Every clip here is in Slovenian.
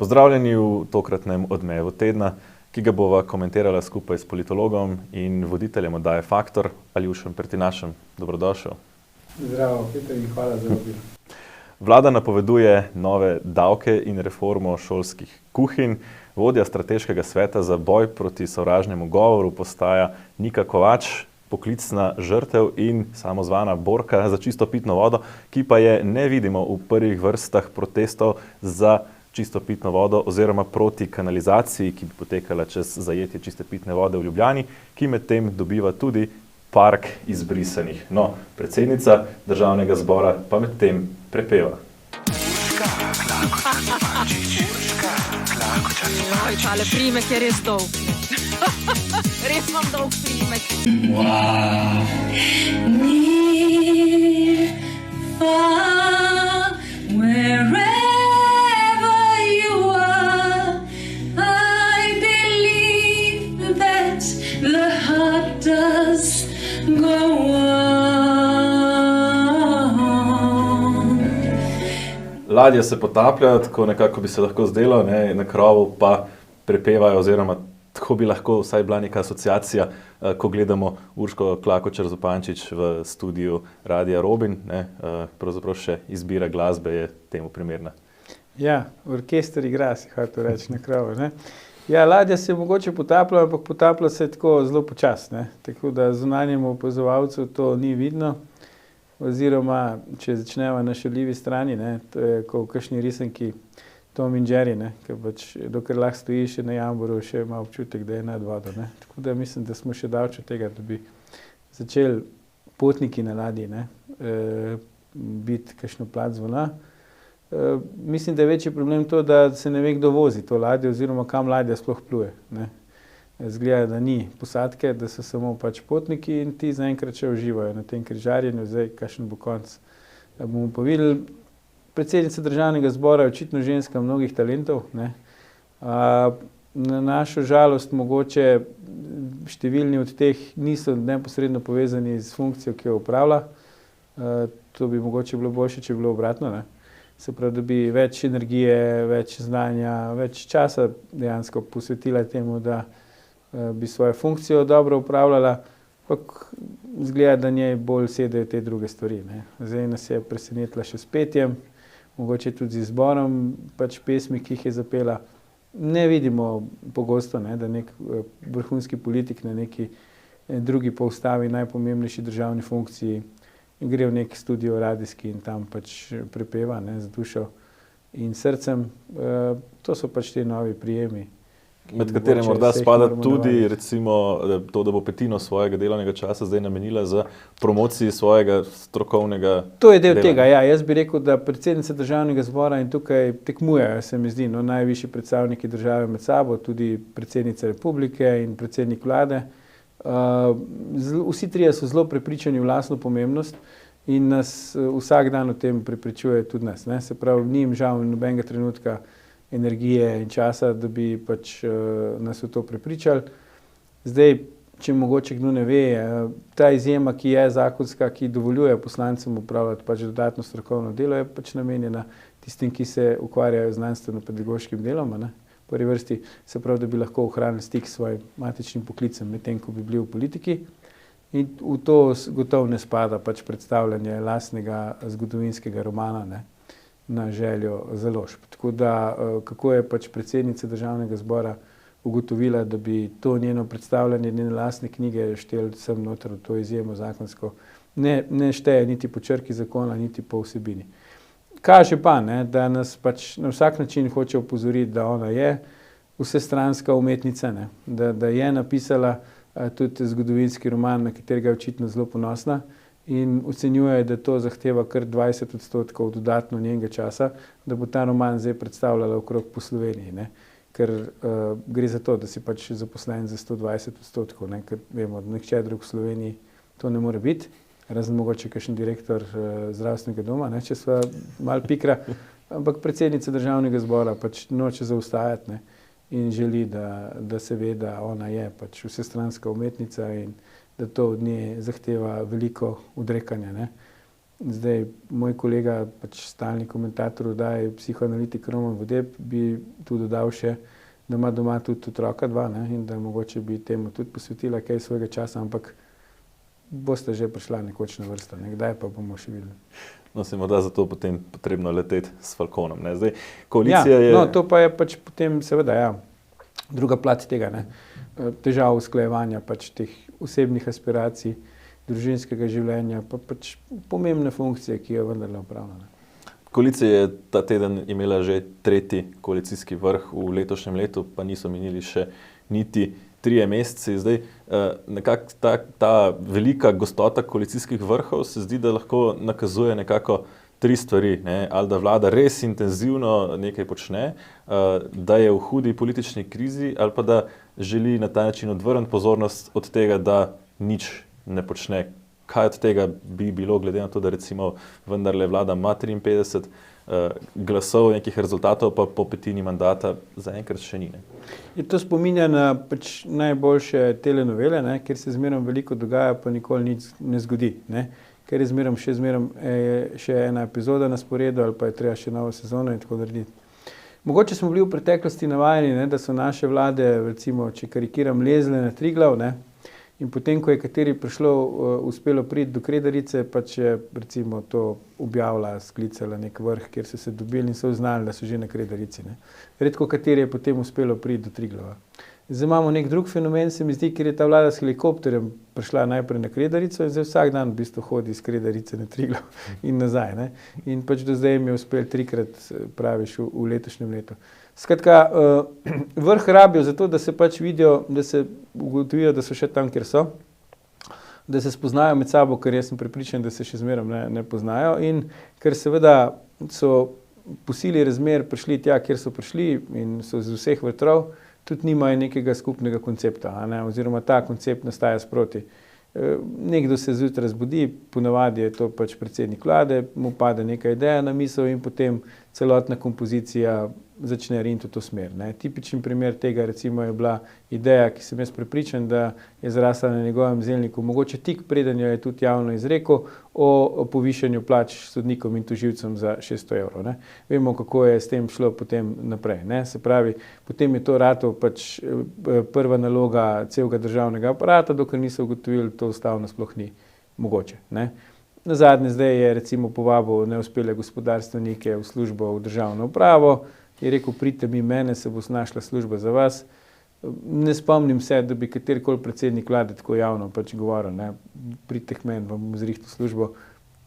Pozdravljeni v tokratnem Odmevu tedna, ki ga bova komentirala skupaj s politologom in voditeljem oddaje Faktor, Aljušem Pertinašem. Dobrodošel. Zdravo, Peter, in hvala za vabilo. Vlada napoveduje nove davke in reformo šolskih kuhinj. Vodja strateškega sveta za boj proti sovražnemu govoru postaja Nika Kovač, poklicna žrtev in samozvana borka za čisto pitno vodo, ki pa je ne vidimo v prvih vrstah protestov za čisto pitno vodo oziroma proti kanalizaciji, ki bi potekala čez zajetje čiste pitne vode v Ljubljani, ki medtem dobiva tudi park izbrisanih. No, predsednica Državnega zbora pa medtem prepeva. Oj, tale primek je res dolg. Res imam dolg primek. Near, far, wherever you are, I believe that the heart does go on. Ladje se potapljajo, tako nekako bi se lahko zdelo, ne, na krovu pa prepevajo, oziroma tako bi lahko vsaj bila neka asociacija, ko gledamo Urško Klakočar Zupančič v studiu Radia Robin, ne, pravzaprav še izbira glasbe je temu primerna. Ja, orkester igra, si hotel reči na krovu, ne. Ja, ladja se mogoče potaplja, ampak potaplja se tako zelo počasno, ne. Tako da zunanjemu opazovalcu to ni vidno, oziroma, če začnemo na šaljivi strani, ne, to je kot v kakšni risanki Tom in Jerry, ne, ker pač dokler lahko stojiš na jamboru, še ima občutek, da je nad vodo, ne. Tako da mislim, da smo še daleč od tega, da bi začeli potniki na ladji, ne, biti kakšno plat zvona. Mislim, da je večji problem to, da se ne ve, kdo vozi to ladjo oziroma kam ladja sploh pluje, ne. Zgleda, da ni posadke, da so samo pač potniki in ti zaenkrat še uživajo na tem križarjenju, zdaj kakšen bo konec. Bomo pa videli. Predsednica Državnega zbora je očitno ženska mnogih talentov, ne. Na našo žalost mogoče številni od teh niso neposredno povezani z funkcijo, ki jo opravlja. To bi mogoče bilo boljše, če bi bilo obratno, ne. Se pravi, da bi več energije, več znanja, več časa dejansko posvetila temu, da bi svojo funkcijo dobro upravljala, ampak izgleda, da njej bolj sedajo te druge stvari, ne. Zdaj nas je presenetila še s petjem, mogoče tudi z izborom pač pesmi, ki jih je zapela. Ne vidimo pogosto, ne, da nek vrhunski politik na neki drugi po ustavi najpomembnejši državni funkciji gre v nek studio radijski in tam pač prepeva, ne, z dušo in srcem. To so pač te novi prijemi. Med katerim morda spada tudi recimo to, da bo petino svojega delovnega časa zdaj namenila za promociji svojega strokovnega dela. To je del tega, ja. Jaz bi rekel, da predsednica Državnega zbora in tukaj tekmujejo, se mi zdi, no, najvišji predstavniki države med sabo, tudi predsednica republike in predsednik vlade. Vsi trije so zelo prepričani v lastno pomembnost in nas vsak dan o tem prepričuje tudi nas, ne. Se pravi, ni jim žal nobenega trenutka energije in časa, da bi pač nas v to prepričali. Zdaj, če mogoče kdo ne ve, ta izjema, ki je zakonska, ki dovoljuje poslancem opravljati pač dodatno strokovno delo, je pač namenjena tistim, ki se ukvarjajo z znanstveno-pedagoškim delom, ne. V prvi vrsti se pravi, da bi lahko ohranili stik s svojim matičnim poklicem, medtem ko bi bili v politiki. In v to gotovo ne spada pač predstavljanje lastnega zgodovinskega romana, ne, na željo založb. Tako da, kako je pač predsednica Državnega zbora ugotovila, da bi to njeno predstavljanje, njene lastne knjige šteli sem noter v to izjemo zakonsko, ne šteje niti po črki zakona, niti po vsebini. Kaže pa, ne, da nas pač na vsak način hoče opozoriti, da ona je vsestranska umetnica, ne, da je napisala tudi zgodovinski roman, na katerega je očitno zelo ponosna, in ocenjuje, da to zahteva kar 20% dodatno njenega časa, da bo ta roman zdaj predstavljala okrog po Sloveniji, ne. Ker gre za to, da si pač zaposlen za 120%, ne, ker vemo, da nihče drug v Sloveniji to ne more biti, razen mogoče kakšen direktor zdravstvenega doma, ne, če sva malo pikra, ampak predsednica Državnega zbora pač noče zaostajati, ne, in želi, da se ve, da ona je pač vsestranska umetnica in da to od nje zahteva veliko odrekanja, ne. zdaj moj kolega, pač stalni komentator oddaje, psihoanalitik Roman Vodeb, bi tu dodal še, da ima doma tudi otroka 2, ne, in da mogoče bi temu tudi posvetila kaj svojega časa, ampak boste že prišla nekoč na vrsto, kdaj pa bomo še videli. No, se morda zato potem potrebno leteti s Falconom, ne? Zdaj, koalicija je... No, to pa je pač potem seveda, druga plat tega, ne, težav usklajevanja pač teh osebnih aspiracij, družinskega življenja, pa pač pomembne funkcije, ki jo vendarle opravlja, ne. Koalicija je ta teden imela že 3. koalicijski vrh v letošnjem letu, pa niso minili še niti 3 meseci. Zdaj, nekako ta velika gostota koalicijskih vrhov se zdi, da lahko nakazuje nekako 3 stvari, ne? Ali da vlada res intenzivno nekaj počne, da je v hudi politični krizi, ali pa da želi na ta način odvrniti pozornost od tega, da nič ne počne. Kaj od tega bi bilo, glede na to, da recimo vendarle vlada ima 53 glasov, nekih rezultatov pa po petini mandata zaenkrat še ni, ne? To spominja na pač najboljše telenovele, ne, kjer se zmerom veliko dogaja, pa nikoli nič ne zgodi, ne, ker je zmerom še ena epizoda na sporedu ali pa je treba še novo sezono in tako narediti. Mogoče smo bili v preteklosti navajeni, ne, da so naše vlade, recimo, če karikiram, lezle na Triglav, ne, in potem, ko je kateri uspelo priti do Kredarice, pač je recimo to objavila, sklicala nek vrh, kjer so se dobili in so uznali, da so že na Kredarici, ne. Redko kateri je potem uspelo priti do Triglava. Zdaj imamo nek drug fenomen, se mi zdi, ker je ta vlada s helikopterjem prišla najprej na Kredarico in zdaj vsak dan v bistvu hodi iz Kredarice na Triglav in nazaj, ne. In pač do zdaj jim je uspel 3-krat, praviš, v letošnjem letu. Skratka, vrh rabijo zato, da se pač vidijo, da se ugotovijo, da so še tam, kjer so, da se spoznajo med sabo, ker jaz sem prepričan, da se še zmerom ne poznajo in ker seveda so po sili razmer prišli tja, kjer so prišli in so z vseh vetrov, tudi nimajo nekega skupnega koncepta, a ne, oziroma ta koncept nastaja sproti. Nekdo se zjutraj zbudi, ponavadi je to pač predsednik vlade, mu pade neka ideja na misel in potem celotna kompozicija začne riniti v to smer, ne. Tipičen primer tega recimo je bila ideja, ki sem jaz prepričan, da je zrasla na njegovem zelniku, mogoče tik preden jo je tudi javno izrekel, o povišanju plač sodnikom in tožilcem za 600 evrov, ne. Vemo, kako je s tem šlo potem naprej, ne. Se pravi, potem je to ratal pač prva naloga celega državnega aparata, dokler niso ugotovili, to ustavno sploh ni mogoče, ne. Nazadnje zdaj je recimo povabil neuspele gospodarstvenike v službo v državno upravo, je rekel, pridite mi mene, se bo našla služba za vas. Ne spomnim se, da bi katerikoli predsednik vlade tako javno pač govoril, ne, pridite k meni, vam bom zrihtal službo.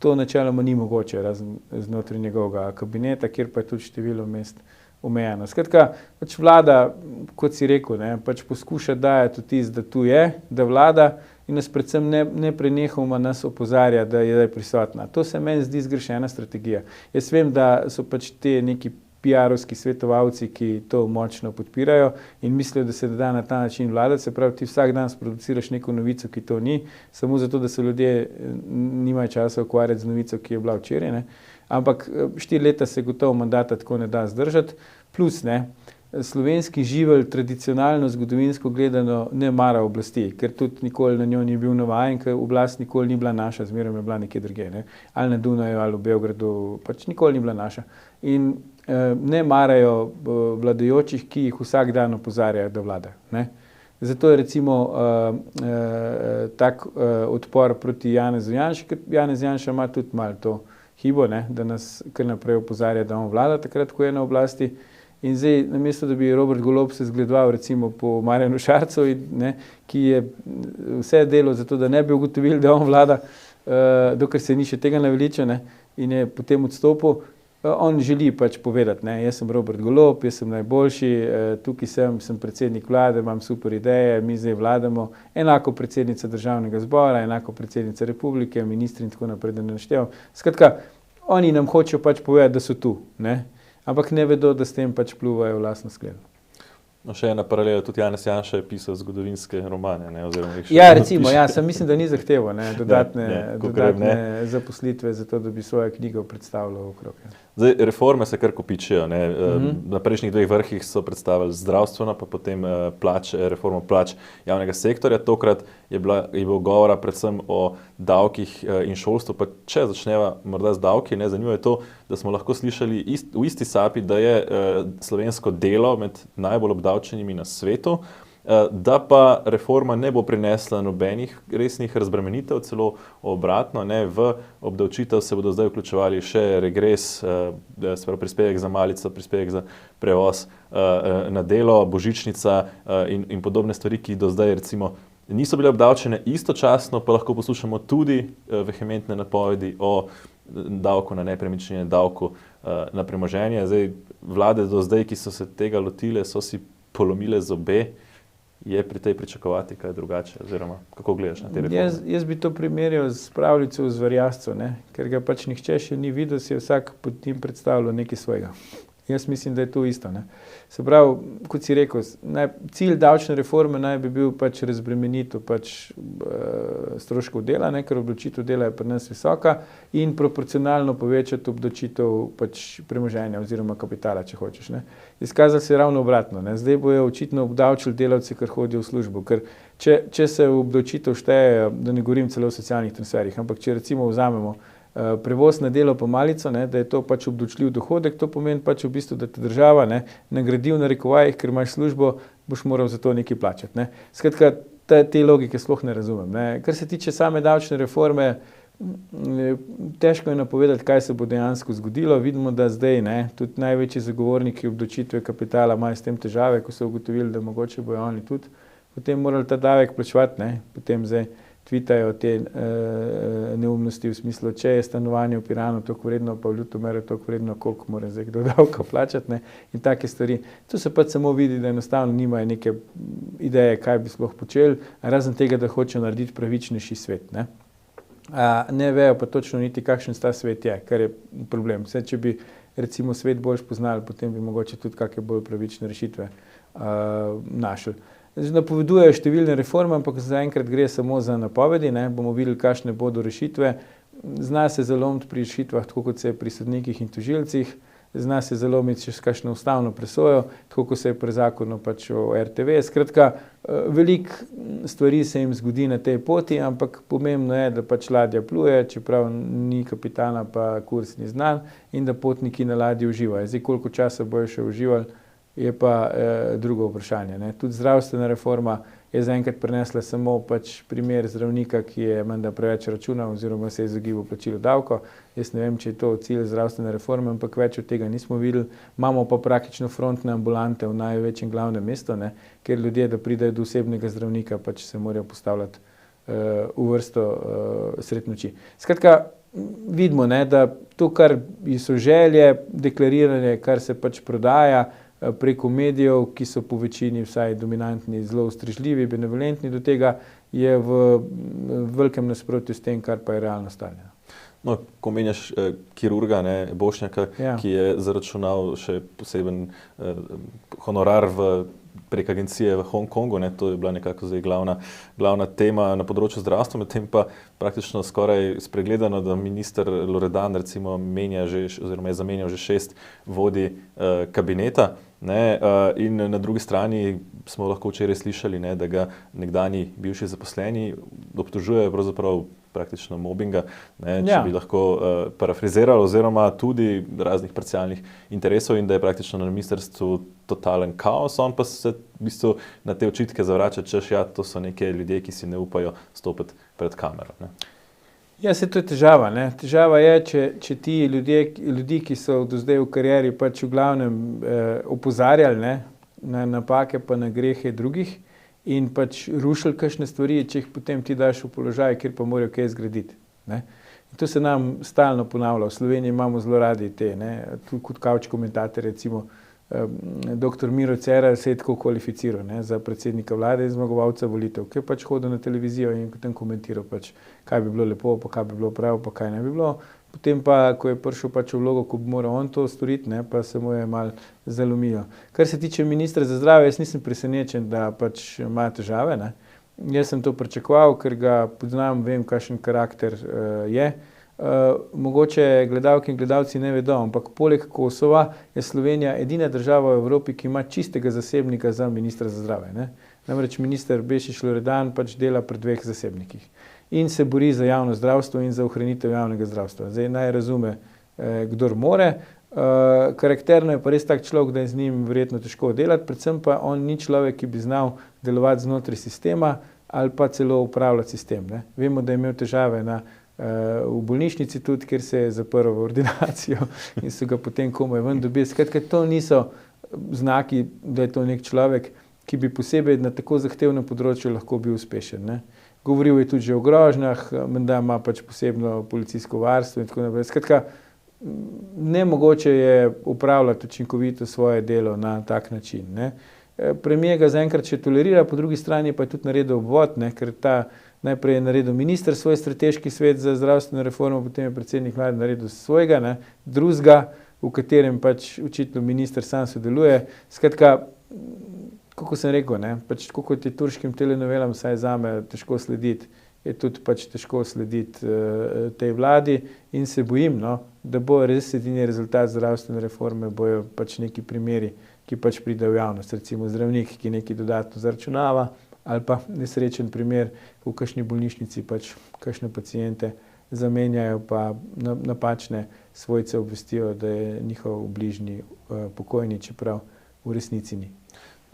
To načeloma ni mogoče, razen znotraj njegovega kabineta, kjer pa je tudi število mest omejeno. Skratka, pač vlada, kot si rekel, ne, pač poskuša dajati vtis, da tu je, da vlada in nas predvsem ne prenehoma nas opozarja, da je prisotna. To se meni zdi zgrešena strategija. Jaz vem, da so pač te neki PR-ovski svetovalci, ki to močno podpirajo in mislijo, da se da na ta način vladati, se pravi, ti vsak dan sproduciraš neko novico, ki to ni, samo zato, da se ljudje nimajo časa ukvarjati z novico, ki je bila včeraj, ne. Ampak 4 leta se gotovo mandata tako ne da zdržati, plus, ne, slovenski živelj tradicionalno, zgodovinsko gledano ne mara oblasti, ker tudi nikoli na njo ni bil navajen, ker oblast nikoli ni bila naša, zmeraj je bila nekje drugje, ne, ali na Dunaju ali v Beogradu, pač nikoli ni bila naša. In ne marajo vladajočih, ki jih vsak dan opozarjajo, da vladajo, ne. Zato je recimo tak odpor proti Janezu Janši, ker Janez Janša ima tudi malo to hibo, ne, da nas kar naprej opozarja, da on vlada takrat, ko je na oblasti. In zdaj, namesto da bi Robert Golob se zgledoval recimo po Marjanu Šarcu, ne, ki je vse delo za to, da ne bi ugotovili, da on vlada, dokler se ni še tega naveličal, ne, in je potem odstopil. On želi pač povedati, ne, jaz sem Robert Golob, jaz sem najboljši, tukaj sem predsednik vlade, imam super ideje, mi zdaj vladamo, enako predsednica državnega zbora, enako predsednica republike, ministri in tako naprej, da ne naštevam. Skratka, oni nam hočejo pač povedati, da so tu, ne, ampak ne vedo, da s tem pač pluvajo v lastno skleno. No, še ena paralela, tudi Janez Janša je pisal zgodovinske romane, ne, oziroma jih še Ja, recimo, sem mislim, da ni zahteval, ne, dodatne zaposlitve za to, da bi svojo knjigo predstavljal okrog. Zdaj, reforme se kar kopičijo, ne. Na prejšnjih 2 vrhih so predstavili zdravstveno, pa potem reformo plač javnega sektorja, tokrat je bilo govora predvsem o davkih in šolstvu. Pa če začneva morda z davki, zanimivo je to, da smo lahko slišali v isti sapi, da je slovensko delo med najbolj obdavčenimi na svetu, da pa reforma ne bo prinesla nobenih resnih razbremenitev, celo obratno, v obdavčitev se bodo zdaj vključevali še regres, prispevek za malico, prispevek za prevoz na delo, božičnica in podobne stvari, ki do zdaj recimo niso bile obdavčene, istočasno pa lahko poslušamo tudi vehementne napovedi o davku na nepremičnine, davku na premoženje. Zdaj, vlade do zdaj, ki so se tega lotile, so si polomile zobe. Je pri tej pričakovati kaj drugače, oziroma kako gledaš na te reforme? Jaz bi to primerjal z pravljico o zverjascu, ker ga pač nihče še ni videl, si je vsak pod njim predstavljal nekaj svojega. Jaz mislim, da je to isto. Se pravi, kot si rekel, cilj davčne reforme naj bi bil pač razbremenitev stroškov dela, ker obdavčitev dela je pri nas visoka, in proporcionalno povečati obdavčitev pač premoženja oziroma kapitala, če hočeš. Izkazalo se je ravno obratno. Zdaj bojo očitno obdavčili delavce, ker hodijo v službo. Ker če se v obdavčitev šteje, da ne govorim celo o socialnih transferjih, ampak če recimo vzamemo prevoz na delo pa malico, da je to pač obdavčljiv dohodek, to pomeni pač v bistvu, da te država nagradi v narekovajih, ker imaš službo, boš moral za to nekaj plačati. Skratka, te logike sploh ne razumem. Kar se tiče same davčne reforme, težko je napovedati, kaj se bo dejansko zgodilo. Vidimo, da zdaj tudi največji zagovorniki obdavčitve kapitala imajo s tem težave, ko so ugotovili, da mogoče bojo oni tudi potem morali ta davek plačevati, potem zdaj tvitajo te neumnosti v smislu, če je stanovanje v Piranu toliko vredno, pa v Ljutomeru toliko vredno, koliko mora zdaj kdo davka plačati, in take stvari. Tu se pač samo vidi, da enostavno nimajo neke ideje, kaj bi sploh počeli, razen tega, da hočejo narediti pravičnejši svet. Ne vejo pa točno niti, kakšen ta svet je, kar je problem. Vse, če bi recimo svet bolj poznali, potem bi mogoče tudi kakšne bolj pravične rešitve našli. Napovedujejo številne reforme, ampak zaenkrat gre samo za napovedi, bomo videli, kakšne bodo rešitve. Zna se zalomiti pri rešitvah, tako kot se je pri sodnikih in tožilcih, zna se zalomiti še s kakšno ustavno presojo, tako kot se je pri zakonu pač o RTV. Skratka, veliko stvari se jim zgodi na tej poti, ampak pomembno je, da pač ladja pluje, čeprav ni kapitana, pa kurs ni znan, in da potniki na ladji uživajo. Zdaj, koliko časa bojo še uživali, je pa drugo vprašanje. Tudi zdravstvena reforma je zaenkrat prinesla samo pač primer zdravnika, ki je menda preveč računal oziroma se je izogibal plačilu davko. Jaz ne vem, če je to cilj zdravstvene reforme, ampak več od tega nismo videli. Imamo pa praktično frontne ambulante v največjem glavnem mestu, kjer ljudje, da pridejo do osebnega zdravnika, pač se morajo postavljati v vrsto sred noči. Skratka, vidimo, da to, kar so želje, deklariranje, kar se pač prodaja preko medijev, ki so po večini vsaj dominantni, zelo ustrežljivi, benevolentni do tega, je v velikem nasprotju s tem, kar pa je realno stanje. No, ko menjaš kirurga, Bošnjaka, ki je zaračunal še poseben honorar prek agencije v Hongkongu, to je bila nekako zdaj glavna tema na področju zdravstva, medtem pa praktično skoraj spregledano, da minister Loredan recimo je zamenjal že 6 vodij kabineta. In na drugi strani smo lahko včeraj slišali, da ga nekdanji bivši zaposleni obtožujejo pravzaprav praktično mobinga, če bi lahko parafrazirali, oziroma tudi raznih parcialnih interesov, in da je praktično na ministrstvu totalen kaos, on pa se v bistvu na te očitke zavrača, češ, to so neke ljudje, ki si ne upajo stopiti pred kamero. Ja, se to je težava. Težava je, če ti ljudi, ki so do zdaj v karieri pač v glavnem opozarjali na napake pa na grehe drugih in pač rušili kakšne stvari, če jih potem ti daš v položaj, kjer pa morajo kaj zgraditi. In to se nam stalno ponavlja. V Sloveniji imamo zelo radi te, tudi kot kavč komentator, recimo dr. Miro Cerar se je tako kvalificiral za predsednika vlade in zmagovalca volitev, ki je pač hodil na televizijo in potem komentiral pač, kaj bi bilo lepo, pa kaj bi bilo prav, pa kaj ne bi bilo. Potem pa, ko je prišel pač v vlogo, ko bi moral on to storiti, pa se mu je malo zalomilo. Kar se tiče ministra za zdravje, jaz nisem presenečen, da pač ima težave. Jaz sem to pričakoval, ker ga poznam, vem, kakšen karakter je. Mogoče gledalke in gledalci ne vedo, ampak poleg Kosova je Slovenija edina država v Evropi, ki ima čistega zasebnika za ministra za zdravje. Namreč minister Bešič Loredan pač dela pri 2 zasebnikih in se bori za javno zdravstvo in za ohranitev javnega zdravstva. Zdaj naj razume, kdor more. Karakterno je pa res tak človek, da je z njim verjetno težko delati, predvsem pa on ni človek, ki bi znal delovati znotraj sistema ali pa celo upravljati sistem. Ne. Vemo, da je imel težave v bolnišnici tudi, kjer se je zaprl v ordinacijo in so ga potem komaj ven dobili. Skratka, to niso znaki, da je to nek človek, ki bi posebej na tako zahtevnem področju lahko bil uspešen. Ne. Govoril je tudi že o grožnjah, menda ima pač posebno policijsko varstvo in tako naprej. Skratka, nemogoče je upravljati učinkovito svoje delo na tak način. Ne. Premier ga zaenkrat še tolerira, po drugi strani pa je tudi naredil obvod, ne, ker najprej je naredil minister svoj strateški svet za zdravstveno reformo, potem je predsednik vlade naredil svojega, ne, drugega, v katerem pač očitno minister sam sodeluje. Skratka, kako sem rekel, ne, pač tako kot je turškim telenovelam, saj zame težko slediti, je tudi pač težko slediti tej vladi in se bojim, no, da bo res edini rezultat zdravstvene reforme, bojo pač neki primeri, ki pač pridejo v javnost, recimo zdravnik, ki nekaj dodatno zaračunava, ali pa nesrečen primer, v kakšni bolnišnici pač kakšne paciente zamenjajo, pa napačne svojce obvestijo, da je njihov bližnji pokojni, čeprav v resnici ni.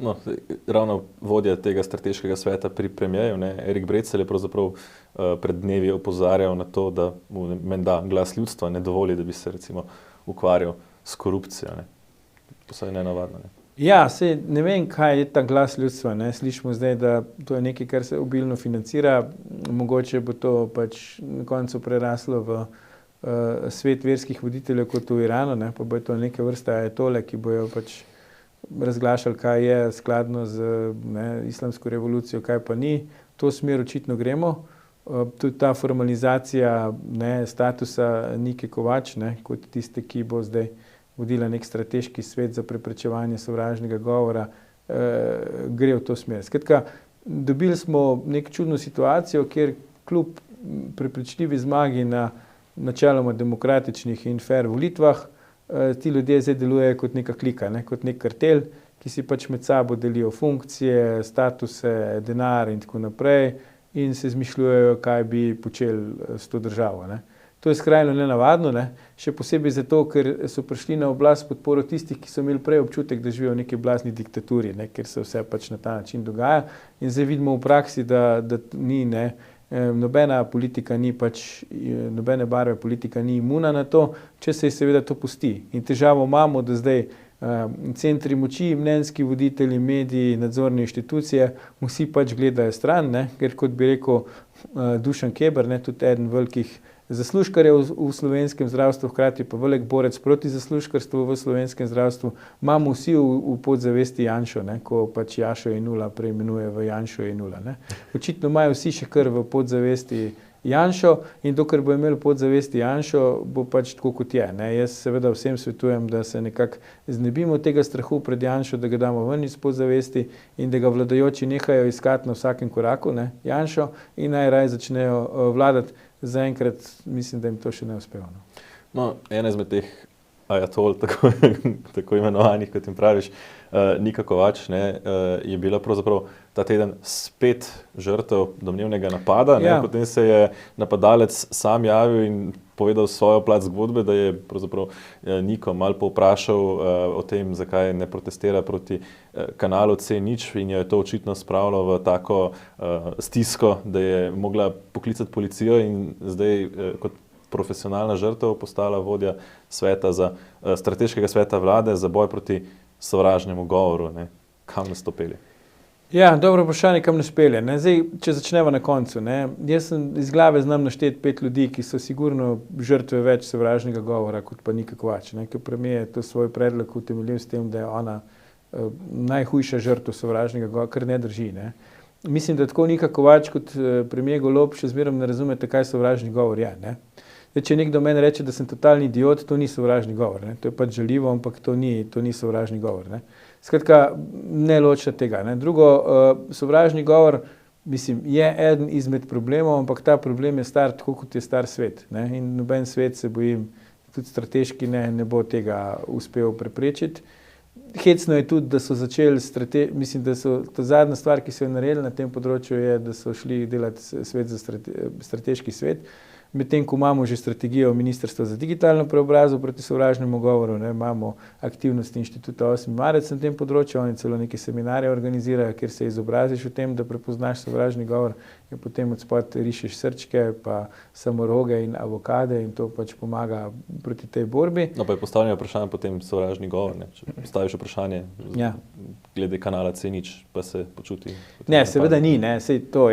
No, ravno vodja tega strateškega sveta pri premierju, Erik Brecelj je pravzaprav pred dnevi opozarjal na to, da mu menda glas ljudstva ne dovoli, da bi se recimo ukvarjal s korupcijo. Posebej nenavadno. Ja, sej ne vem, kaj je ta glas ljudstva. Ne. Slišimo zdaj, da to je nekaj, kar se obilno financira, mogoče bo to pač na koncu preraslo v svet verskih voditeljev kot v Iranu, ne. Pa bo to neke vrste ajatole, ki bojo pač razglašali, kaj je skladno z islamsko revolucijo, kaj pa ni. V to smer očitno gremo. Tudi ta formalizacija statusa Nike Kovač, kot tiste, ki bo zdaj vodila nek strateški svet za preprečevanje sovražnega govora, gre v to smer. Skratka, dobili smo nek čudno situacijo, kjer kljub prepričljivi zmagi na načeloma demokratičnih in fair volitvah, ti ljudje zdaj delujejo kot neka klika, kot nek kartel, ki si pač med sabo delijo funkcije, statuse, denar in tako naprej in se izmišljujejo, kaj bi počeli s to državo. To je skrajno nenavadno, še posebej zato, ker so prišli na oblast podporo tistih, ki so imeli prej občutek, da živijo v neki oblastni diktaturi, ker se vse pač na ta način dogaja. In zdaj vidimo v praksi, da ni, nobena politika ni pač, nobene barve politika ni imuna na to, če se seveda to pusti. In težavo imamo, da zdaj centri moči, mnenjski voditelji, mediji, nadzorne inštitucije, vsi pač gledajo stran, ker kot bi rekel Dušan Keber, tudi eden velikih zaslužkarjev v slovenskem zdravstvu, hkrati pa velik borec proti zaslužkarstvu v slovenskem zdravstvu, imamo vsi v podzavesti Janšo, ko pač Jašo je nula preimenuje v Janšo je nula. Očitno imajo vsi še kar v podzavesti Janšo in dokler bo imel podzavesti Janšo, bo pač tako kot je. Jaz seveda vsem svetujem, da se nekako znebimo tega strahu pred Janšo, da ga damo ven iz podzavesti in da ga vladajoči nehajo iskati na vsakem koraku, Janšo, in najraje začnejo vladati. Zaenkrat mislim, da jim to še ne uspeva. No, ena izmed teh ajatol, tako imenovanih, kot jim praviš, Nika Kovač, je bila pravzaprav ta teden spet žrtev domnevnega napada. Potem se je napadalec sam javil in povedal svojo plat zgodbe, da je pravzaprav Niko malo povprašal o tem, zakaj ne protestira proti kanalu C0 in jo je to očitno spravilo v tako stisko, da je mogla poklicati policijo in zdaj kot profesionalna žrtev postala vodja strateškega sveta vlade za boj proti sovražnemu govoru. Kam nas to pelje? Ja, dobro vprašanje, kam nas pelje. Zdaj, če začnemo na koncu. Jaz sem iz glave znam našteti 5 ljudi, ki so sigurno žrtve več sovražnega govora, kot pa Nika Kovač. Ker premier je to svoj predlog utemeljil s tem, da je ona najhujša žrtev sovražnega govora, kar ne drži. Mislim, da tako Nika Kovač kot premier Golob še zmeraj ne razumete, kaj sovražni govor je. Zdaj, če nekdo meni reče, da sem totalni idiot, to ni sovražni govor. To je pač žaljivo, ampak to ni sovražni govor. Skratka, ne ločite tega. Drugo, sovražni govor, mislim, je eden izmed problemov, ampak ta problem je star tako, kot je star svet. In noben svet, se bojim, tudi strateški ne bo tega uspel preprečiti. Hecno je tudi, da so začeli, mislim, da so to zadnja stvar, ki so jo naredili na tem področju, je, da so šli delati svet za strateški svet. Medtem ko imamo že strategijo Ministrstva za digitalno preobrazbo proti sovražnemu govoru, ne, imamo aktivnosti Inštituta 8. marec na tem področju, oni celo neke seminarje organizirajo, kjer se izobraziš v tem, da prepoznaš sovražni govor in potem od spod rišeš srčke, pa samoroge in avokade in to pač pomaga proti tej borbi. No, pa je postavljeno vprašanje potem sovražni govor, ne? Če postaviš vprašanje glede kanala C0, pa se počuti... Ne, seveda ni, ne, sej to,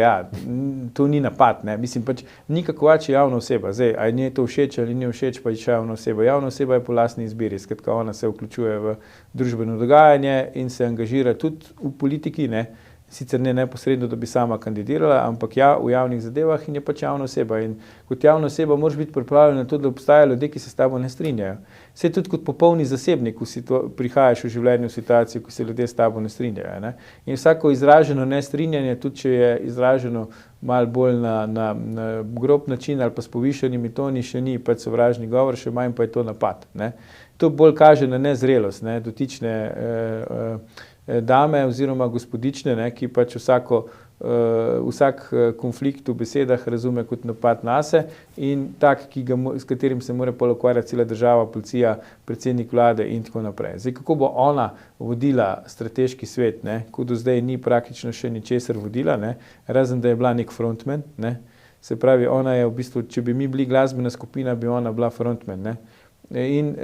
to ni napad, ne, mislim pač, Nika Kovač je javna oseba, zdaj, a njej to všeč ali ni všeč, pa je javna oseba. Javna oseba je po lastni izbiri, skratka, ona se vključuje v družbeno dogajanje in se angažira tudi v politiki, ne, sicer ne neposredno, da bi sama kandidirala, ampak v javnih zadevah in je pač javna oseba. In kot javna oseba moraš biti pripravljen na to, da obstajajo ljudje, ki se s tabo ne strinjajo. Sej tudi kot popolni zasebnik prihajaš v življenju v situacijo, ko se ljudje s tabo ne strinjajo. Ne? In vsako izraženo nestrinjanje, tudi če je izraženo malo bolj na grob način ali pa s povišanimi toni, še ni pač sovražni govor, še manj pa je to napad. Ne? To bolj kaže na nezrelost, ne? Dotične dame oziroma gospodične, ne, ki pač vsak konflikt v besedah razume kot napad nase in tak, s katerim se mora ukvarjati cela država, policija, predsednik vlade in tako naprej. Zdaj, kako bo ona vodila strateški svet, ne, ko do zdaj ni praktično še ničesar vodila, ne, razen da je bila nek frontman, ne, se pravi, ona je v bistvu, če bi mi bili glasbena skupina, bi ona bila frontman, ne, in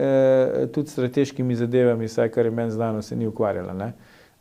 tudi strateškimi zadevami, vsaj kar je meni znano, se ni ukvarjala, ne.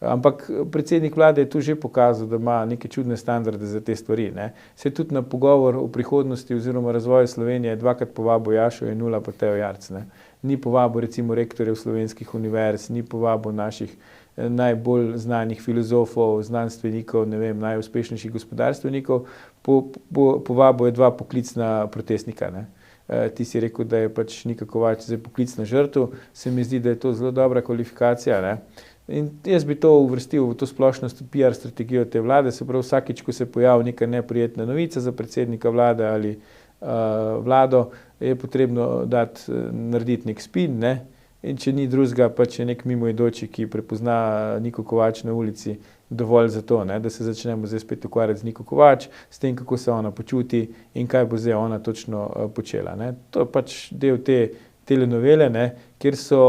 Ampak predsednik vlade je tu že pokazal, da ima neke čudne standarde za te stvari, ne. Se tudi na pogovor o prihodnosti oziroma razvoju Slovenije dvakrat povabil Jašo Jenulla pa Tejo Jarc, ne. Ni povabil recimo rektorjev slovenskih univerz, ni povabil naših najbolj znanih filozofov, znanstvenikov, ne vem, najuspešnejših gospodarstvenikov, povabil je dva poklicna protestnika, ne. Ti si rekel, da je pač Nika Kovač zdaj poklicna žrtev, se mi zdi, da je to zelo dobra kvalifikacija, ne. In jaz bi to uvrstil v to splošno PR strategijo te vlade, se pravi vsakič, ko se pojavi neka neprijetna novica za predsednika vlade ali vlado, je potrebno narediti nek spin, ne? In če ni drugega, pač je nek mimoidoči, ki prepozna Niko Kovač na ulici, dovolj za to, ne? Da se začnemo zdaj spet ukvarjati z Niko Kovač, s tem, kako se ona počuti in kaj bo zdaj ona točno počela, ne? To je pač del te telenovele, ne, kjer so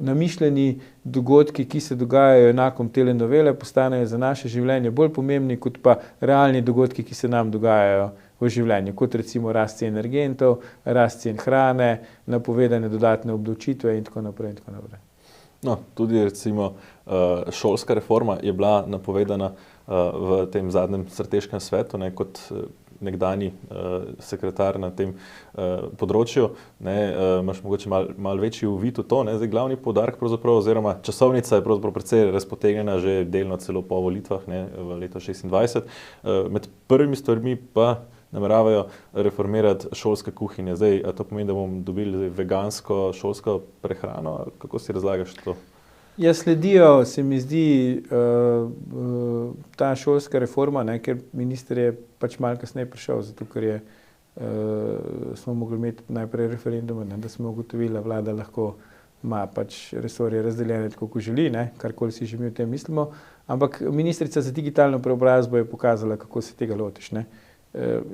namišljeni dogodki, ki se dogajajo enakom telenovele, postanejo za naše življenje bolj pomembni, kot pa realni dogodki, ki se nam dogajajo v življenju, kot recimo rast cen energentov, rast cen hrane, napovedane dodatne obdavčitve in tako naprej in tako naprej. No, tudi recimo šolska reforma je bila napovedana v tem zadnjem strateškem svetu, ne, kot nekdani sekretar na tem področju, ne, imaš mogoče malo večji uvid v to, ne, zdaj glavni poudarek pravzaprav, oziroma časovnica je pravzaprav precej razpotegnjena že delno celo po volitvah, ne, v leto 2026. Med prvimi stvarmi pa nameravajo reformirati šolske kuhinje. Zdaj, a to pomeni, da bomo dobili vegansko šolsko prehrano? Kako si razlagaš to? Ja, sledijo, se mi zdi, ta šolska reforma, ne, ker minister je pač malo kasneje prišel, zato ker smo mogli imeti najprej referendum, ne, da smo ugotovili, da vlada lahko ima pač resorje razdeljene tako, kot želi, ne, karkoli si že mi o tem mislimo, ampak ministrica za digitalno preobrazbo je pokazala, kako se tega lotiš, ne,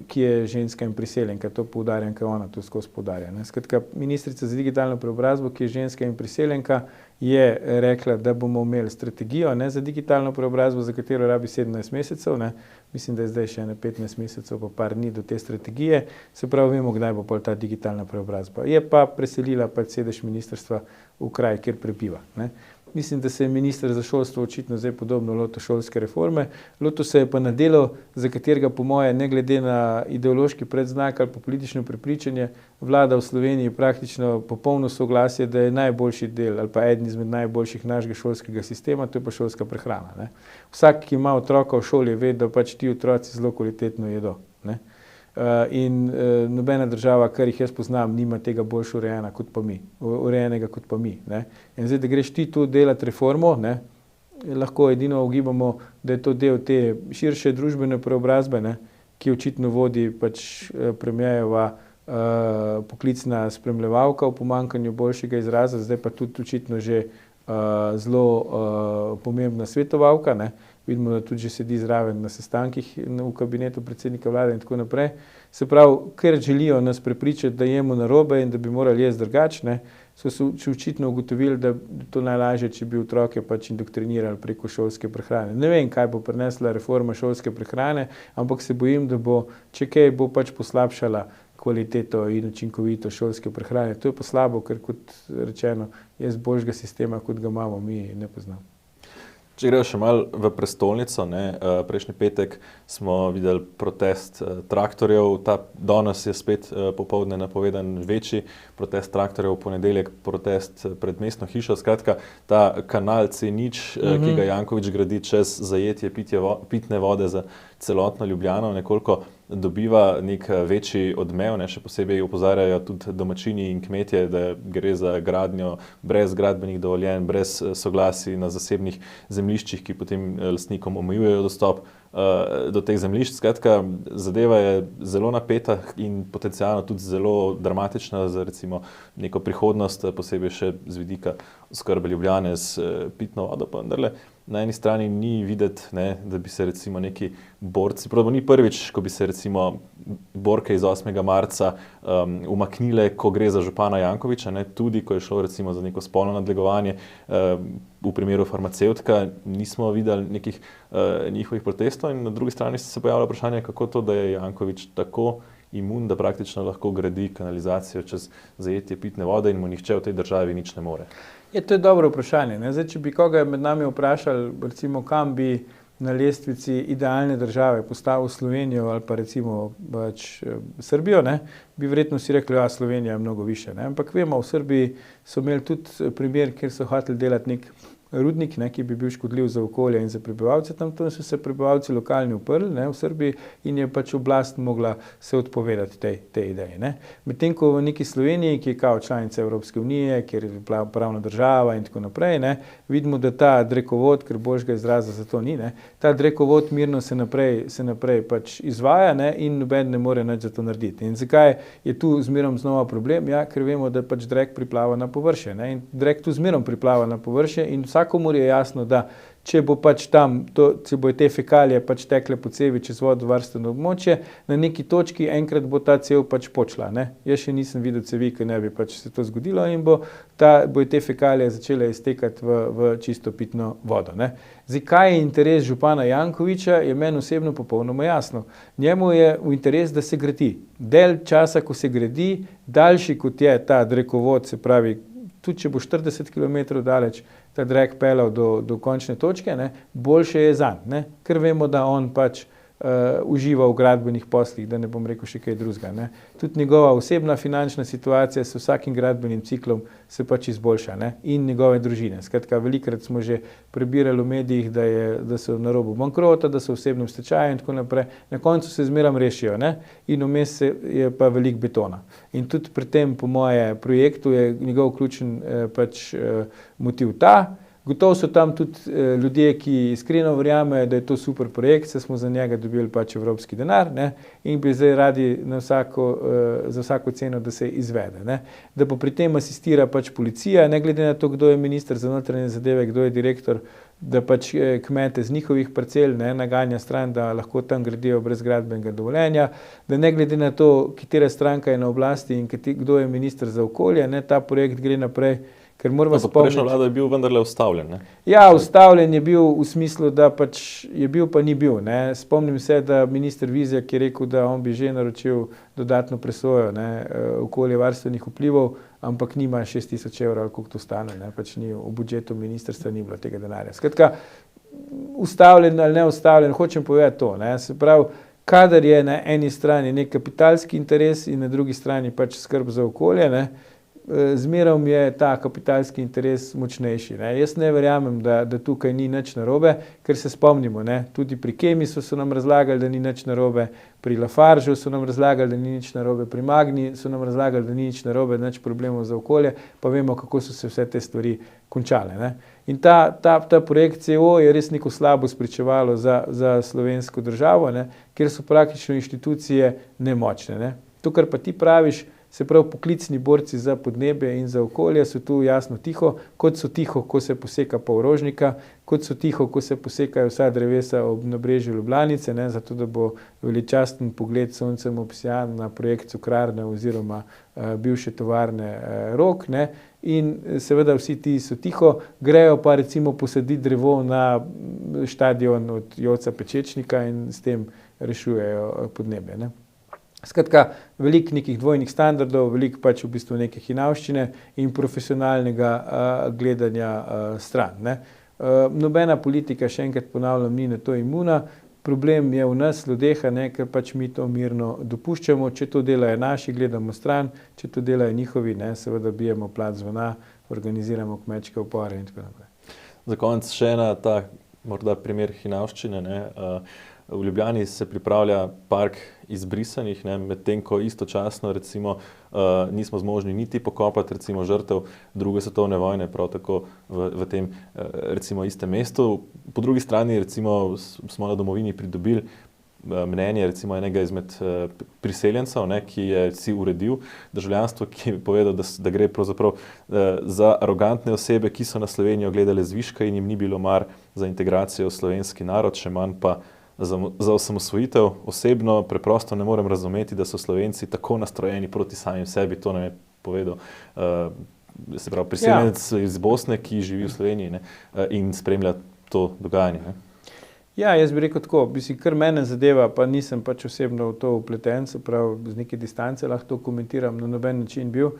ki je ženska in priseljenka, to poudarjam, ker ona to skozi poudarja. Skratka, ministrica za digitalno preobrazbo, ki je ženska in priseljenka, je rekla, da bomo imeli strategijo, ne, za digitalno preobrazbo, za katero rabi 17 mesecev, ne. Mislim, da je zdaj še 15 mesecev, pa par dni do te strategije, se pravi, vemo, kdaj bo pol ta digitalna preobrazba. Je pa preselila pač sedež ministrstva v kraj, kjer prebiva, ne. Mislim, da se je minister za šolstvo očitno zdaj podobno lotil šolske reforme, lotil se je pa na delo, za katerega po moje, ne glede na ideološki predznak ali pa politično prepričanje, vlada v Sloveniji praktično popolno soglasje, da je najboljši del ali pa eden izmed najboljših našega šolskega sistema, to je pa šolska prehrana, ne. Vsak, ki ima otroka v šoli, ve, da pač ti otroci zelo kvalitetno jedo, ne. In nobena država, kar jih jaz poznam, nima tega boljše urejenega kot pa mi, ne. In zdaj, da greš ti tu delati reformo, ne, lahko edino ugibamo, da je to del te širše družbene preobrazbe, ne, ki očitno vodi pač premierjeva poklicna spremljevalka v pomanjkanju boljšega izraza, zdaj pa tudi očitno že zelo pomembna svetovalka, ne. Vidimo, da tudi že sedi zraven na sestankih v kabinetu predsednika vlade in tako naprej. Se pravi, ker želijo nas prepričati, da jemo narobe in da bi morali jesti drugače, so se očitno ugotovili, da je to najlažje, če bi otroke pač indoktrinirali preko šolske prehrane. Ne vem, kaj bo prinesla reforma šolske prehrane, ampak se bojim, da bo, če kaj, bo pač poslabšala kvaliteto in učinkovito šolske prehrane. To je pa slabo, ker kot rečeno, jaz boljšega sistema, kot ga imamo, mi ne poznam. Če gremo še malo v prestolnico, prejšnji petek smo videli protest traktorjev, danes je spet popoldne napovedan večji protest traktorjev, v ponedeljek protest pred mestno hišo. Skratka, ta kanal C0, ki ga Janković gradi čez zajetje pitne vode za celotno Ljubljano, nekoliko dobiva nek večji odmev, še posebej opozarjajo tudi domačini in kmetje, da gre za gradnjo brez gradbenih dovoljenj, brez soglasij na zasebnih zemljiščih, ki potem lastnikom omejujejo dostop do teh zemljišč. Skratka, zadeva je zelo napeta in potencialno tudi zelo dramatična za recimo neko prihodnost, posebej še z vidika oskrbe Ljubljane s pitno vodo, pa vendarle na eni strani ni videti, da bi se recimo neki borci, pravno ni prvič, ko bi se recimo borke iz 8. marca umaknile, ko gre za župana Jankovića, tudi ko je šlo recimo za neko spolno nadlegovanje, v primeru farmacevtka nismo videli nekih njihovih protestov in na drugi strani se pojavlja vprašanje, kako to, da je Janković tako imun, da praktično lahko gradi kanalizacijo čez zajetje pitne vode in mu nihče v tej državi nič ne more. To je dobro vprašanje. Zdaj, če bi koga med nami vprašali, recimo, kam bi na lestvici idealne države postavil Slovenijo ali pa recimo Srbijo, bi verjetno si rekli, da Slovenija je mnogo više. Ampak vemo, v Srbiji so imeli tudi primer, kjer so hoteli delati nek rudnik, ki bi bil škodljiv za okolje in za prebivalce, tam so se prebivalci lokalni uprli v Srbiji in je pač oblast mogla se odpovedati tej ideji. Medtem ko v neki Sloveniji, ki je kao članica Evropske unije, kjer je pravna država in tako naprej, vidimo, da ta drekovod, ker božjega izraza za to ni, ta drekovod mirno se naprej pač izvaja in noben ne more nič za to narediti. In zakaj je tu zmerom znova problem? Ja, ker vemo, da pač drek priplava na površje. In drek tu zmerom priplava na površje in vsakomur je jasno, da če bo pač tam, če bo te fekalije pač tekle po cevi čez vodovarstveno območje, na neki točki enkrat bo ta cev pač počla. Jaz še nisem videl cevi, ki ne bi pač se to zgodilo in bo te fekalije začele iztekati v čisto pitno vodo. Zdaj, kaj je interes župana Jankovića, je meni osebno popolnoma jasno. Njemu je v interes, da se gradi. Del časa, ko se gradi, daljši kot je ta drekovod, se pravi, tudi če bo 40 km daleč ta drek peljal do končne točke, boljše je zanj, ker vemo, da on pač uživa v gradbenih poslih, da ne bom rekel še kaj drugega. Tudi njegova osebna finančna situacija s vsakim gradbenim ciklom se pač izboljša in njegove družine. Skratka, velikokrat smo že prebirali v medijih, da so na robu bankrota, da so v osebnem stečaju in tako naprej. Na koncu se zmeram rešijo in vmes je pa veliko betona. In tudi pri tem, po moje projektu, je njegov ključen pač motiv ta. Gotovo so tam tudi ljudje, ki iskreno verjamejo, da je to super projekt, saj smo za njega dobili pač evropski denar in bi zdaj radi za vsako ceno, da se izvede. Da pa pri tem asistira pač policija, ne glede na to, kdo je minister za notranje zadeve, kdo je direktor, da pač kmete z njihovih parcel naganja stran, da lahko tam gradijo brez gradbenega dovoljenja, da ne glede na to, katera stranka je na oblasti in kdo je minister za okolje, ta projekt gre naprej. Prejšnja vlada je bil vendarle ustavljen. Ja, ustavljen je bil v smislu, da pač je bil, pa ni bil. Spomnim se, da minister Vizjak je rekel, da on bi že naročil dodatno presojo okoljevarstvenih vplivov, ampak nima 6.000 evrov ali koliko to stane. Pač v budžetu ministrstva ni bilo tega denarja. Skratka, ustavljen ali ne ustavljen, hočem povedati to. Se pravi, kadar je na eni strani nek kapitalski interes in na drugi strani pač skrb za okolje, zmerom je ta kapitalski interes močnejši. Jaz ne verjamem, da tukaj ni nič narobe, ker se spomnimo, tudi pri Kemisu so nam razlagali, da ni nič narobe, pri Lafargeu so nam razlagali, da ni nič narobe, pri Magni so nam razlagali, da ni nič narobe, nič problemov za okolje, pa vemo, kako so se vse te stvari končale. In ta projekt CO je res neko slabo spričevalo za slovensko državo, kjer so praktično inštitucije nemočne. To, kar pa ti praviš, Se pravi, poklicni borci za podnebje in za okolje so tu jasno tiho, kot so tiho, ko se poseka pol Rožnika, kot so tiho, ko se posekajo vsa drevesa ob nabrežju Ljubljanice, ne, zato da bo veličasten pogled s soncem obsijan na projekt cukrarne oziroma bivše tovarne Rog, ne. In seveda vsi ti so tiho, grejo pa recimo posaditi drevo na štadion od Joca Pečečnika in s tem rešujejo podnebje, ne. Skratka, veliko nekih dvojnih standardov, veliko pač v bistvu neke hinavščine in profesionalnega gledanja stran, ne. Nobena politika, še enkrat ponavljam, ni na to imuna. Problem je v nas, ljudeh, ne, ker pač mi to mirno dopuščamo. Če to delajo naši, gledamo stran, če to delajo njihovi, ne, seveda bijemo plat zvona, organiziramo kmečke upore in tako naprej. Za konec še ena ta morda primer hinavščine, ne. V Ljubljani se pripravlja park izbrisanih, ne, medtem ko istočasno recimo nismo zmožni niti pokopati recimo žrtev druge svetovne vojne, prav tako v tem recimo istem mestu. Po drugi strani recimo smo na domovini pridobili mnenje recimo enega izmed priseljencev, ne, ki je si uredil državljanstvo, ki je povedal, da gre pravzaprav za arogantne osebe, ki so na Slovenijo gledale zviška in jim ni bilo mar za integracijo v slovenski narod, še manj pa za osamosvojitev. Osebno preprosto ne morem razumeti, da so Slovenci tako nastrojeni proti samim sebi. To nam je povedal se pravi priseljenec iz Bosne, ki živi v Sloveniji, ne, in spremlja to dogajanje, ne. Ja, jaz bi rekel tako, kar mene zadeva, pa nisem pač osebno v to vpleten, se pravi z neke distance lahko to komentiram, na noben način bil.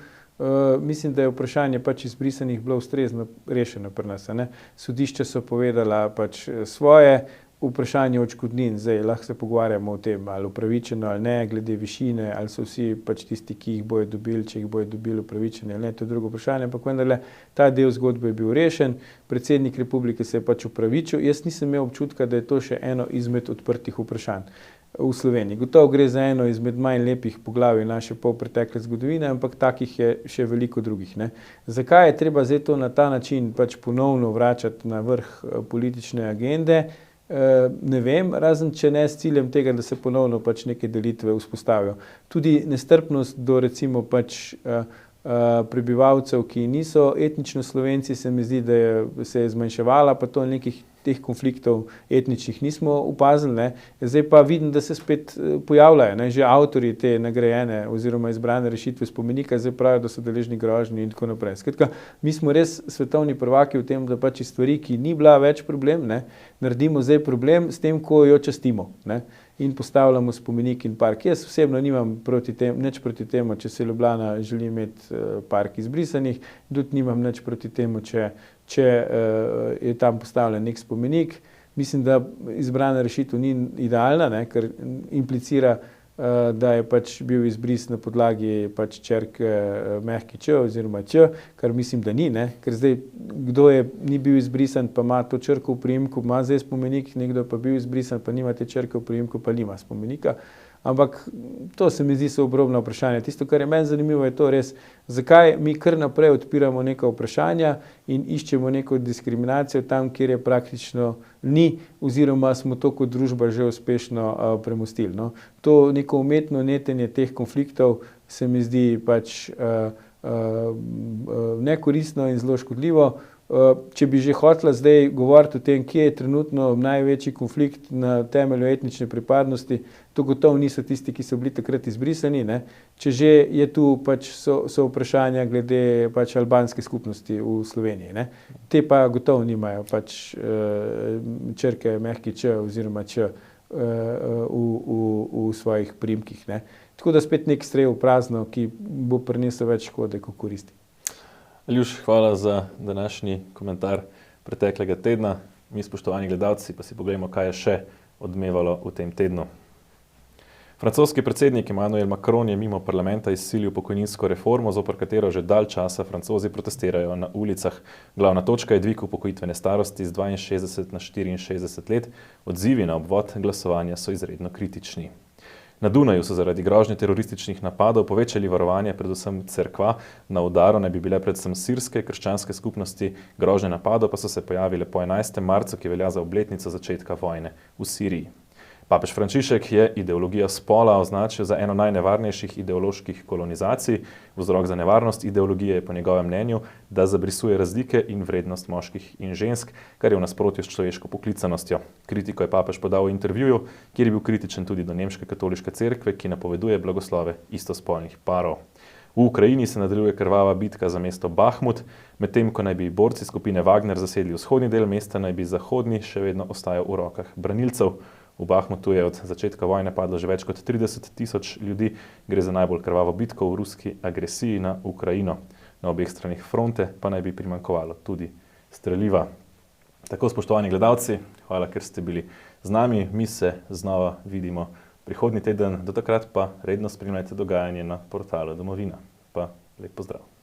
Mislim, da je vprašanje pač izbrisanih bilo ustrezno rešeno pri nas, ne. Sodišča so povedala pač svoje, vprašanje odškodnin, zdaj lahko se pogovarjamo o tem, ali upravičeno ali ne, glede višine, ali so vsi pač tisti, ki jih bojo dobili, če jih bojo dobili upravičeni ali ne, to je drugo vprašanje, ampak vendarle ta del zgodbe je bil rešen, predsednik republike se je pač upravičil, jaz nisem imel občutka, da je to še eno izmed odprtih vprašanj v Sloveniji. Gotovo gre za eno izmed manj lepih poglavij naše polpretekle zgodovine, ampak takih je še veliko drugih, ne. Zakaj je treba zdaj to na ta način pač ponovno vračati na vrh politične agende? Ne vem, razen če ne s ciljem tega, da se ponovno pač neke delitve vzpostavijo. Tudi nestrpnost do recimo pač prebivalcev, ki niso etnično Slovenci, se mi zdi, da se je zmanjševala, pa to nekih teh konfliktov etničnih nismo opazili, ne. Zdaj pa vidim, da se spet pojavljajo, ne, že avtorji te nagrajene oziroma izbrane rešitve spomenika zdaj pravijo, da so deležni grožnje in tako naprej. Skratka, mi smo res svetovni prvaki v tem, da pač iz stvari, ki ni bila več problem, ne, naredimo zdaj problem s tem, ko jo častimo, ne, in postavljamo spomenik in park. Jaz osebno nimam nič proti temu, če se Ljubljana želi imeti park izbrisanih, tudi nimam nič proti temu, če je tam postavljen nek spomenik. Mislim, da izbrana rešitev ni idealna, ne, ker implicira, da je pač bil izbris na podlagi pač črke mehki č oziroma č, kar mislim, da ni, ne, ker zdaj kdo ni bil izbrisan, pa ima to črko v priimku, ima zdaj spomenik, nekdo pa bil izbrisan, pa nima te črke v priimku, pa nima spomenika. Ampak to se mi zdi so obrobna vprašanja. Tisto, kar je meni zanimivo, je to res, zakaj mi kar naprej odpiramo neka vprašanja in iščemo neko diskriminacijo tam, kjer je praktično ni, oziroma smo to kot družba že uspešno premostili, no. To neko umetno netenje teh konfliktov se mi zdi pač nekoristno in zelo škodljivo. Če bi že hotela zdaj govoriti o tem, kje je trenutno največji konflikt na temelju etnične pripadnosti, to gotovo niso tisti, ki so bili takrat izbrisani, ne. Če že je tu pač so vprašanja glede pač albanske skupnosti v Sloveniji, ne. Te pa gotovo nimajo pač črke mehki č oziroma č v svojih priimkih, ne. Tako da spet nek strel v prazno, ki bo prinesel več škode kot koristi. Aljuš, hvala za današnji komentar preteklega tedna. Mi, spoštovani gledalci, pa si pogledamo, kaj je še odmevalo v tem tednu. Francoski predsednik Emmanuel Macron je mimo parlamenta izsilil pokojninsko reformo, zoper katero že dalj časa Francozi protestirajo na ulicah. Glavna točka je dvig upokojitvene starosti z 62 na 64 let. Odzivi na obvod glasovanja so izredno kritični. Na Dunaju so zaradi grožnje terorističnih napadov povečali varovanje predvsem cerkva. Na udaru naj bi bile predvsem sirske krščanske skupnosti, grožnje napadov pa so se pojavile po 11. marcu, ki velja za obletnico začetka vojne v Siriji. Papež Frančišek je ideologijo spola označil za eno najnevarnejših ideoloških kolonizacij. Vzrok za nevarnost ideologije je po njegovem mnenju, da zabrisuje razlike in vrednost moških in žensk, kar je v nasprotju s človeško poklicanostjo. Kritiko je papež podal v intervjuju, kjer je bil kritičen tudi do nemške katoliške cerkve, ki napoveduje blagoslove istospolnih parov. V Ukrajini se nadaljuje krvava bitka za mesto Bahmut, medtem ko naj bi borci skupine Wagner zasedli vzhodni del mesta, naj bi zahodni še vedno ostajal v rokah branilcev. V Bahmutu je od začetka vojne padlo že več kot 30 000 ljudi, gre za najbolj krvavo bitko v ruski agresiji na Ukrajino. Na obeh stranih fronte pa naj bi primanjkovalo tudi streliva. Tako, spoštovani gledalci, hvala, ker ste bili z nami. Mi se znova vidimo prihodnji teden, do takrat pa redno spremljajte dogajanje na portalu Domovina. Pa lep pozdrav.